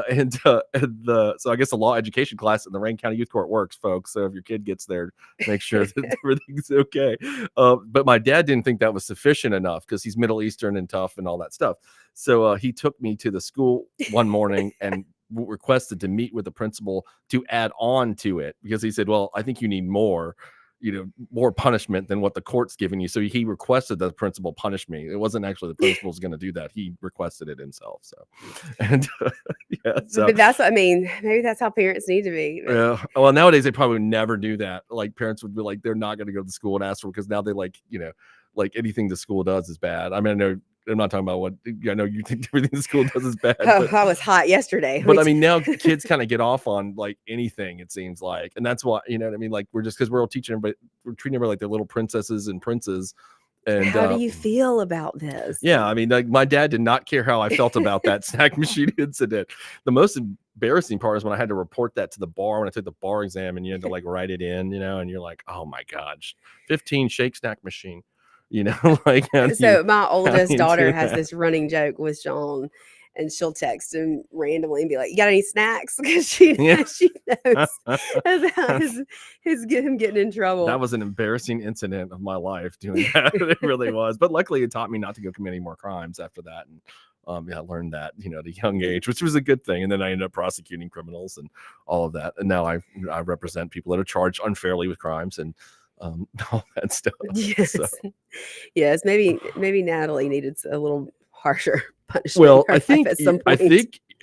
And so I guess the law education class in the Rankin County Youth Court works, folks. So if your kid gets there, make sure that everything's okay. But my dad didn't think that was sufficient enough because he's Middle Eastern and tough and all that stuff. So he took me to the school one morning and requested to meet with the principal to add on to it because he said, "Well, I think you need more." more punishment than what the court's giving you. So he requested the principal punish me. It wasn't actually the principal's going to do that. He requested it himself. So, and yeah, so But that's what I mean. Maybe that's how parents need to be. But yeah. Well, nowadays they probably would never do that. Like parents would be like, they're not going to go to school and ask for, because now they like anything the school does is bad. I mean, I know I'm not talking about what I know you think everything the school does is bad. Oh, I was hot yesterday. But I mean, now kids kind of get off on like anything, it seems like. And that's why, you know what I mean? Like because we're all teaching everybody, we're treating everybody like they're little princesses and princes. And how do you feel about this? Yeah, I mean, like my dad did not care how I felt about that snack machine incident. The most embarrassing part is when I had to report that to the bar when I took the bar exam, and you had to like write it in, and you're like, oh my gosh, 15 shake snack machine. Like so my oldest daughter has this running joke with Shaun, and she'll text him randomly and be like, "You got any snacks?" Because she knows about him getting in trouble. That was an embarrassing incident of my life doing that. It really was. But luckily, it taught me not to go commit any more crimes after that. And I learned that at a young age, which was a good thing. And then I ended up prosecuting criminals and all of that. And now I represent people that are charged unfairly with crimes and all that stuff. Yes. So. Yes. Maybe Natalie needed a little harsher punishment. Well, I think,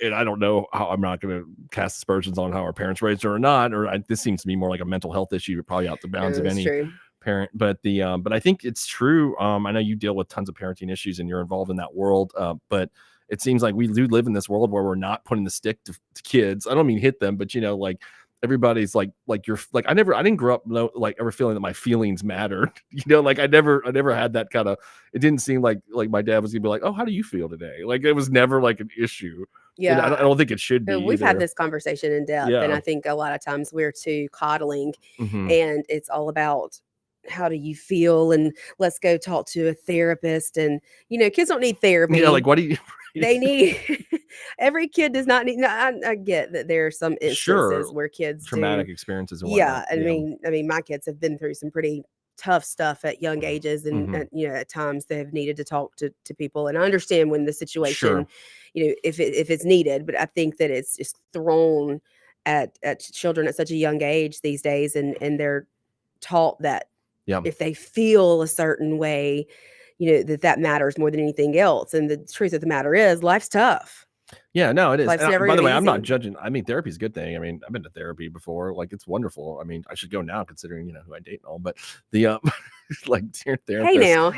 and I don't know how, I'm not going to cast aspersions on how our parents raised her or not, this seems to be more like a mental health issue, probably out the bounds of any parent. But but I think it's true. I know you deal with tons of parenting issues and you're involved in that world. But it seems like we do live in this world where we're not putting the stick to kids. I don't mean hit them, but like everybody's like you're like, I didn't grow up like ever feeling that my feelings mattered. Like I never had that kind of, it didn't seem like my dad was gonna be like, oh, how do you feel today? Like it was never like an issue. Yeah. And I don't think it should be. We've had this conversation in depth. And I think a lot of times we're too coddling and it's all about how do you feel? And let's go talk to a therapist. And, kids don't need therapy. Yeah. Like what do you, they need every kid does not need. No, I get that there are some instances where kids traumatic experiences. And whatnot. I mean, my kids have been through some pretty tough stuff at young ages, and at times they have needed to talk to people. And I understand when the situation, if it's needed, but I think that it's just thrown at children at such a young age these days, and they're taught that if they feel a certain way, that matters more than anything else. And the truth of the matter is, life's tough. Yeah, no, it is. By the way, I'm not judging. I mean, therapy is a good thing. I mean, I've been to therapy before. Like, it's wonderful. I mean, I should go now, considering who I date and all. But the like your therapist.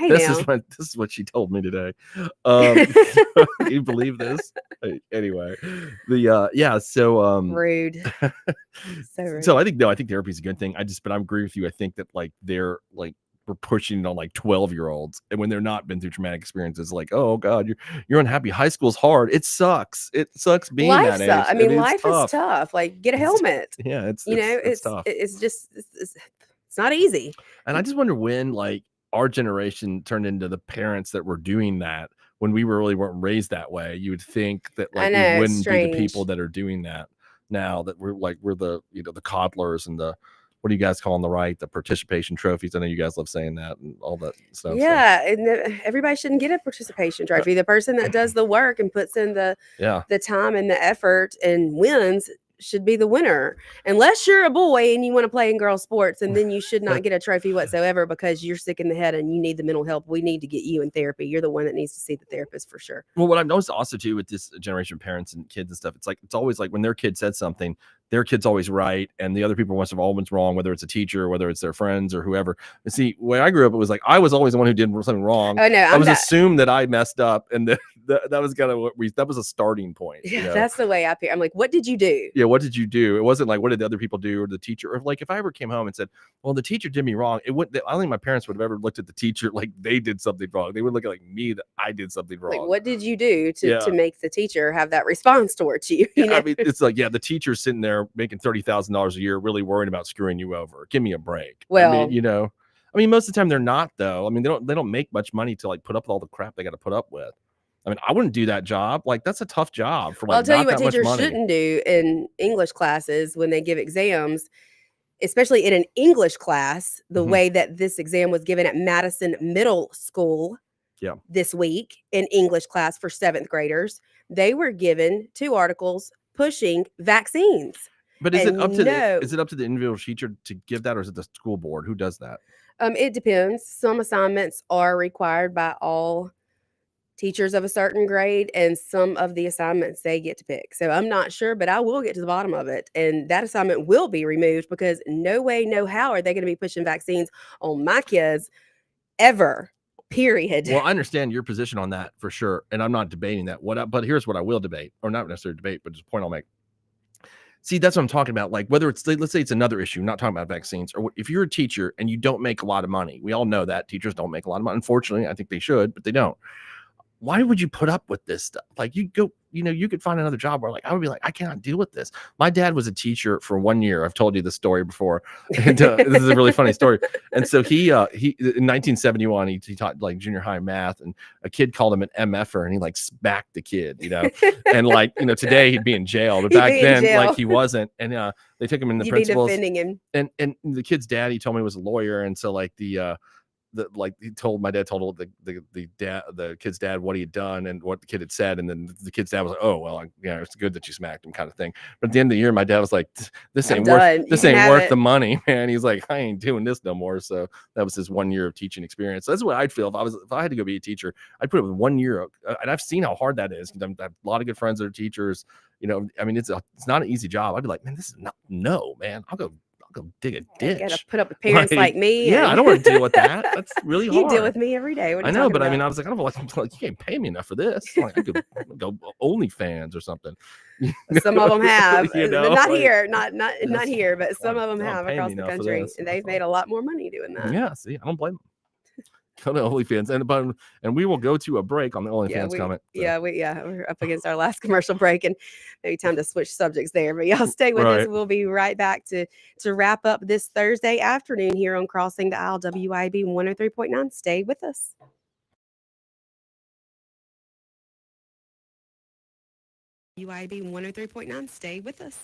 This is what she told me today. Do you believe this? Anyway, So rude. So rude. So I think therapy is a good thing. But I agree with you. I think that like they're like, we're pushing it on like 12-year-olds, and when they're not been through traumatic experiences, like, oh god, you're unhappy. High school's hard. It sucks being that age. I mean, life is tough. Like, get a helmet. It's tough. It's just it's not easy. And I just wonder when like our generation turned into the parents that were doing that when we weren't raised that way. You would think that like we wouldn't be the people that are doing that now, that we're the the coddlers and the, what do you guys call on the right? The participation trophies. I know you guys love saying that and all that stuff. Yeah, and everybody shouldn't get a participation trophy. The person that does the work and puts in the time and the effort and wins should be the winner, unless you're a boy and you want to play in girls sports, and then you should not get a trophy whatsoever because you're sick in the head and you need the mental help. We need to get you in therapy. You're the one that needs to see the therapist for sure. Well, what I've noticed also too with this generation of parents and kids and stuff, it's always like when their kid said something, their kid's always right, and the other people must have always wrong, whether it's a teacher or whether it's their friends or whoever. And see, when I grew up, it was like I was always the one who did something wrong. Oh no, I was assumed that I messed up, and that was kind of that was a starting point. Yeah, that's the way I feel. I'm like, what did you do? Yeah, what did you do? It wasn't like, what did the other people do or the teacher? Or like if I ever came home and said, well, the teacher did me wrong, I don't think my parents would have ever looked at the teacher like they did something wrong. They would look at like me, that I did something wrong. Like, what did you do to make the teacher have that response towards you? You know? I mean, it's like, the teacher's sitting there making $30,000 a year, really worried about screwing you over. Give me a break. Well, I mean, most of the time they're not, though. I mean, they don't make much money to like put up with all the crap they got to put up with. I mean, I wouldn't do that job. Like, that's a tough job for like. I'll tell you what teachers shouldn't do in English classes when they give exams, especially in an English class, the way that this exam was given at Madison Middle School this week in English class for 7th graders. They were given 2 articles pushing vaccines. But is it up to no, the individual teacher to give that, or is it the school board? Who does that? it depends. Some assignments are required by all teachers of a certain grade, and some of the assignments they get to pick. So I'm not sure, but I will get to the bottom of it. And that assignment will be removed because no way, no how are they going to be pushing vaccines on my kids ever. Period. Well, I understand your position on that for sure, and I'm not debating that. But here's what I will debate, or not necessarily debate, but just a point I'll make. See, that's what I'm talking about. Like whether it's, let's say it's another issue, not talking about vaccines, or if you're a teacher and you don't make a lot of money, we all know that teachers don't make a lot of money. Unfortunately, I think they should, but they don't. Why would you put up with this stuff? Like you go, you could find another job where I would be like, I cannot deal with this. My dad was a teacher for 1 year. I've told you this story before. And this is a really funny story. And so he in 1971, he taught like junior high math, and a kid called him an MFer, and he like smacked the kid, and today he'd be in jail, but back then he wasn't. And they took him in the principal's, defending him. And the kid's dad, he told me, was a lawyer. And so my dad told the kid's dad what he had done and what the kid had said, and then the kid's dad was like, oh well, it's good that you smacked him, kind of thing. But at the end of the year, my dad was like, this ain't worth the money, man. He's like, I ain't doing this no more. So that was his 1 year of teaching experience. So that's what I'd feel if I had to go be a teacher. I'd put up with 1 year, and I've seen how hard that is. I have a lot of good friends that are teachers. It's not an easy job. I'd be like, man, this is man. I'll go dig a ditch. You gotta put up with parents like me. Yeah, I don't want to deal with that. That's really hard. You deal with me every day. I know, but about? I was like, I don't like you can't pay me enough for this. Like, I could go OnlyFans or something. Some of them have, but not here, not here, but some of them have across the country, and they've made a lot more money doing that. Yeah, see, I don't blame them. Go to OnlyFans, and we will go to a break on the OnlyFans comment. So. We're up against our last commercial break, and maybe time to switch subjects there. But y'all stay with us. We'll be right back to wrap up this Thursday afternoon here on Crossing the Aisle, WIB 103.9. Stay with us. WIB 103.9. Stay with us.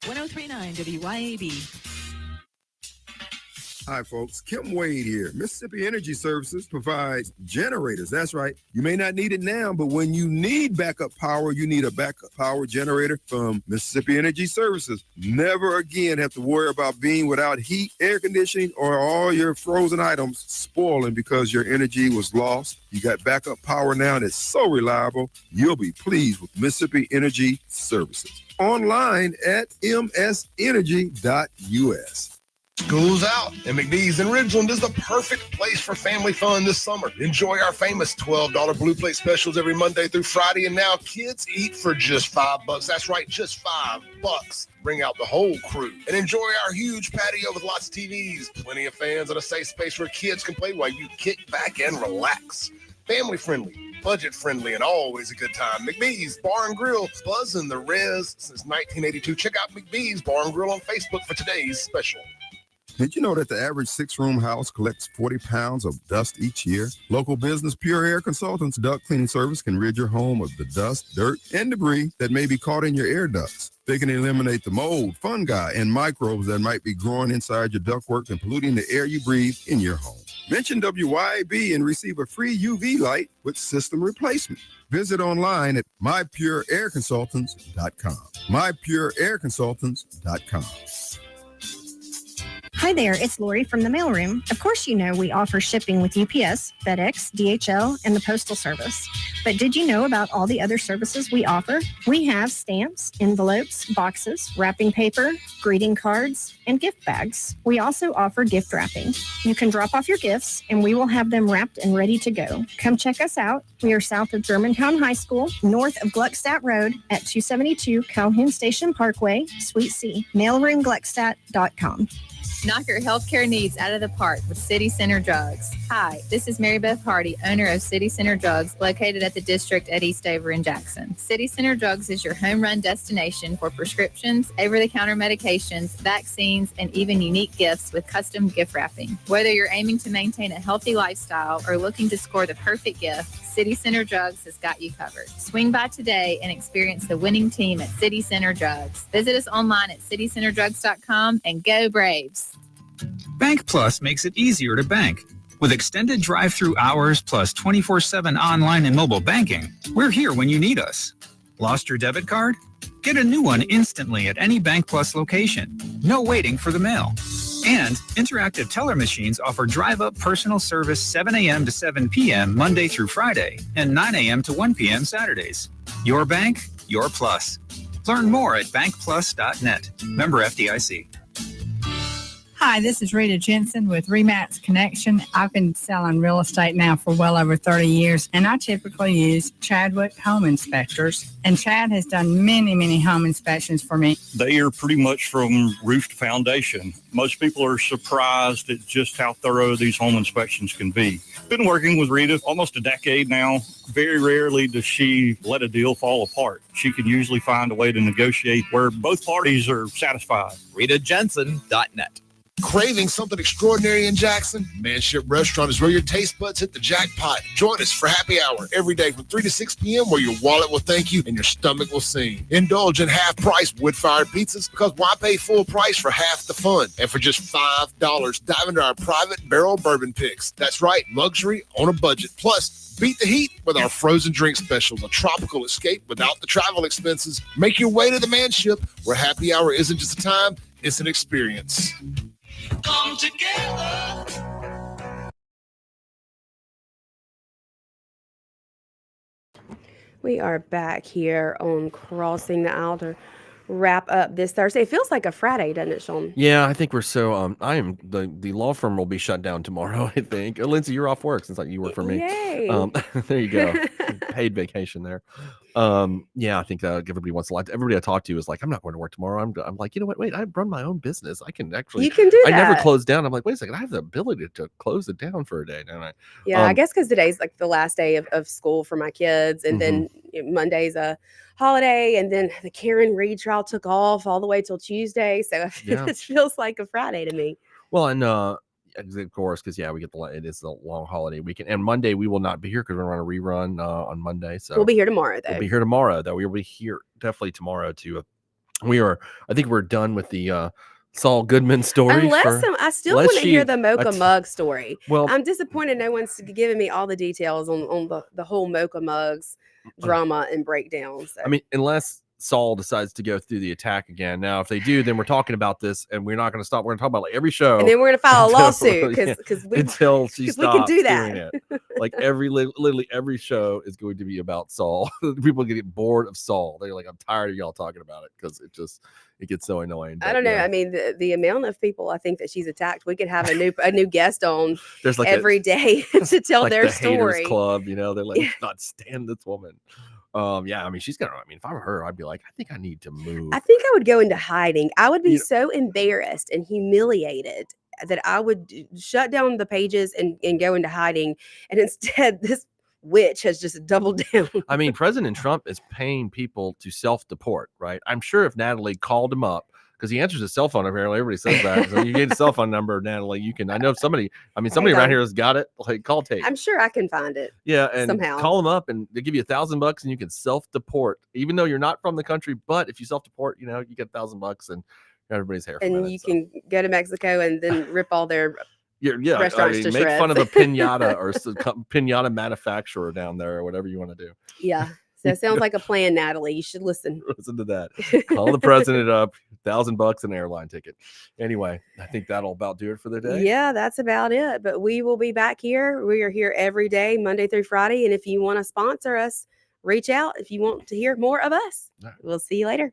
WYAB. Hi, folks. Kim Wade here. Mississippi Energy Services provides generators. That's right. You may not need it now, but when you need backup power, you need a backup power generator from Mississippi Energy Services. Never again have to worry about being without heat, air conditioning, or all your frozen items spoiling because your energy was lost. You got backup power now, and it's so reliable. You'll be pleased with Mississippi Energy Services. Online at msenergy.us. School's out, and McDee's in Ridgeland is the perfect place for family fun this summer. Enjoy our famous $12 Blue Plate specials every Monday through Friday, and now kids eat for just $5. That's right, just $5. Bring out the whole crew and enjoy our huge patio with lots of TVs, plenty of fans, and a safe space where kids can play while you kick back and relax. Family friendly, budget friendly, and always a good time. McBee's Bar and Grill, buzzing the res since 1982. Check out McBee's Bar and Grill on Facebook for today's special. Did you know that the average 6-room house collects 40 pounds of dust each year? Local business Pure Air Consultants Duct Cleaning Service can rid your home of the dust, dirt, and debris that may be caught in your air ducts. They can eliminate the mold, fungi, and microbes that might be growing inside your ductwork and polluting the air you breathe in your home. Mention WYAB and receive a free UV light with system replacement. Visit online at mypureairconsultants.com. mypureairconsultants.com. Hi there, it's Lori from the mailroom. Of course you know we offer shipping with UPS, FedEx, DHL, and the Postal Service. But did you know about all the other services we offer? We have stamps, envelopes, boxes, wrapping paper, greeting cards, and gift bags. We also offer gift wrapping. You can drop off your gifts, and we will have them wrapped and ready to go. Come check us out. We are south of Germantown High School, north of Gluckstadt Road at 272 Calhoun Station Parkway, Suite C. Mailroomgluckstadt.com. Knock your healthcare needs out of the park with City Center Drugs. Hi, this is Mary Beth Hardy, owner of City Center Drugs, located at the District at East Aver in Jackson. City Center Drugs is your home run destination for prescriptions, over-the-counter medications, vaccines, and even unique gifts with custom gift wrapping. Whether you're aiming to maintain a healthy lifestyle or looking to score the perfect gift, City Center Drugs has got you covered. Swing by today and experience the winning team at City Center Drugs. Visit us online at citycenterdrugs.com and go Braves. Bank Plus makes it easier to bank. With extended drive-through hours plus 24/7 online and mobile banking, we're here when you need us. Lost your debit card? Get a new one instantly at any Bank Plus location. No waiting for the mail. And interactive teller machines offer drive-up personal service 7 a.m. to 7 p.m. Monday through Friday and 9 a.m. to 1 p.m. Saturdays. Your bank, your plus. Learn more at bankplus.net. Member FDIC. Hi, this is Rita Jensen with Remax Connection. I've been selling real estate now for well over 30 years, and I typically use Chadwick Home Inspectors. And Chad has done many, many home inspections for me. They are pretty much from roof to foundation. Most people are surprised at just how thorough these home inspections can be. Been working with Rita almost a decade now. Very rarely does she let a deal fall apart. She can usually find a way to negotiate where both parties are satisfied. RitaJensen.net. Craving something extraordinary in Jackson? Manship Restaurant is where your taste buds hit the jackpot. Join us for happy hour every day from 3 to 6 p.m. where your wallet will thank you and your stomach will sing. Indulge in half-price wood-fired pizzas because why pay full price for half the fun? And for just $5, dive into our private barrel bourbon picks. That's right, luxury on a budget. Plus, beat the heat with our frozen drink specials, a tropical escape without the travel expenses. Make your way to the Manship where happy hour isn't just a time, it's an experience. Come together. We are back here on Crossing the Aisle to wrap up this Thursday. It feels like a Friday, doesn't it, Shaun? Yeah, I think we're so. I am the law firm will be shut down tomorrow. I think. Lindsay, you're off work since you work for me. Yay! There you go. Paid vacation there. Yeah, I think everybody wants a lot. Everybody I talk to is like, I'm not going to work tomorrow. I'm like, you know what? Wait, I run my own business. I can actually. You can do I never that. close down. I'm like, wait a second. I have the ability to close it down for a day, don't I? Yeah, I guess because today's like the last day of school for my kids, and then Monday's a holiday, and then the Karen Reed trial took off all the way till Tuesday, so Yeah. it feels like a Friday to me. Well, and of course, because we get it is the long holiday weekend, and Monday we will not be here because we're going to rerun on Monday. So We'll be here tomorrow, though. We'll be here tomorrow, though. We will be here definitely tomorrow too. I think we're done with the Saul Goodman story. I still want to hear the Mocha Mug story. Well, I'm disappointed no one's giving me all the details on the whole Mocha Mugs drama and breakdown. So. I mean, unless Saul decides to go through the attack again. Now, if they do, then we're talking about this, and we're not going to stop. We're going to talk about like every show, and then we're going to file a lawsuit until she stops we can do that. doing it. Like literally every show is going to be about Saul. People get bored of Saul. They're like, I'm tired of y'all talking about it because it gets so annoying. I don't know. Yeah. I mean, the amount of people I think that she's attacked, we could have a new guest on There's like every day to tell like their the story. Haters Club, they're like, not stand this woman. Yeah, I mean, she's gonna. I mean, if I were her, I'd be like, I think I need to move. I think I would go into hiding. I would be so embarrassed and humiliated that I would shut down the pages and go into hiding. And instead, this witch has just doubled down. I mean, President Trump is paying people to self-deport, right? I'm sure if Natalie called him up, because he answers his cell phone, apparently everybody says that. So you get a cell phone number, Natalie. You can. I know if somebody around here has got it. Like, call Tate. I'm sure I can find it. Yeah, and somehow call them up, and they give you $1,000, and you can self-deport, even though you're not from the country. But if you self-deport, you get $1,000, and everybody's hair. And you can go to Mexico and then rip all their restaurants to make shreds. fun of a pinata or some pinata manufacturer down there, or whatever you want to do. Yeah. So it sounds like a plan, Natalie. You should listen. Listen to that. Call the president up. $1,000 an airline ticket. Anyway, I think that'll about do it for the day. Yeah, that's about it. But we will be back here. We are here every day, Monday through Friday. And if you want to sponsor us, reach out if you want to hear more of us. We'll see you later.